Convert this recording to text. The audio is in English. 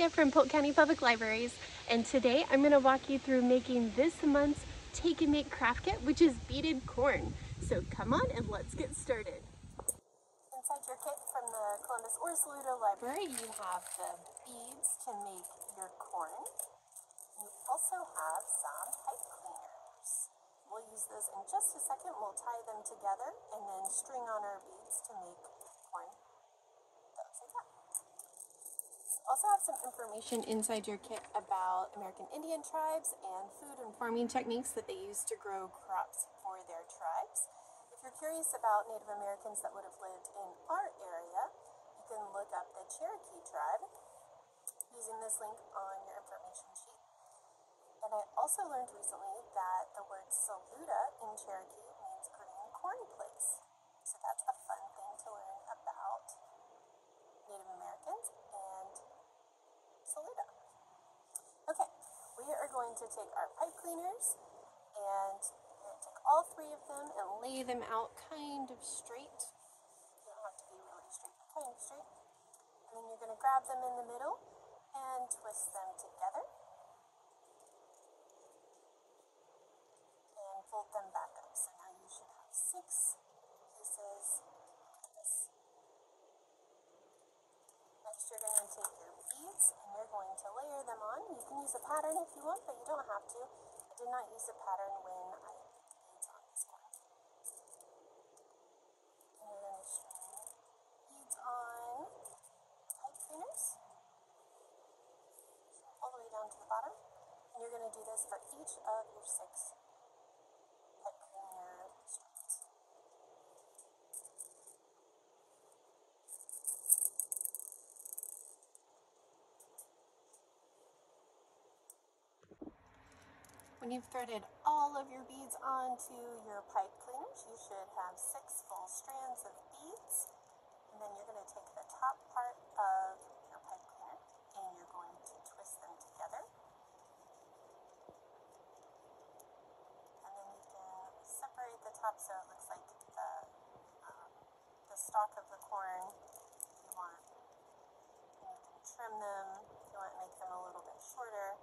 Saluda from Polk County Public Libraries, and today I'm going to walk you through making this month's Take and Make craft kit, which is beaded corn. So come on and let's get started. Inside your kit from the Columbus or Saluda Library, you have the beads to make your corn. You also have some pipe cleaners. We'll use those in just a second. We'll tie them together and then string on our beads to make corn doughs like that. Also have some information inside your kit about American Indian tribes and food and farming techniques that they use to grow crops for their tribes. If you're curious about Native Americans that would have lived in our area, you can look up the Cherokee tribe using this link on your information sheet. And I also learned recently that the word Saluda in Cherokee means green corn place. So that's a fun thing to learn about Native Americans and Saluda. Okay, we are going to take our pipe cleaners and we're going to take all three of them and lay them out kind of straight. You don't have to be really straight, but kind of straight. And then you're going to grab them in the middle and twist them together and fold them back up. So now you should have 6 pieces like this. Next, you're going to take your beads and you're going to layer them on. You can use a pattern if you want, but you don't have to. I did not use a pattern when I put the beads on this corn. And you're going to string beads on pipe cleaners all the way down to the bottom. And you're going to do this for each of your 6 pipe cleaner strands. When you've threaded all of your beads onto your pipe cleaners, you should have 6 full strands of beads. And then you're going to take the top part of your pipe cleaner and you're going to twist them together. And then you can separate the top so it looks like the stalk of the corn if you want. And you can trim them if you want to make them a little bit shorter.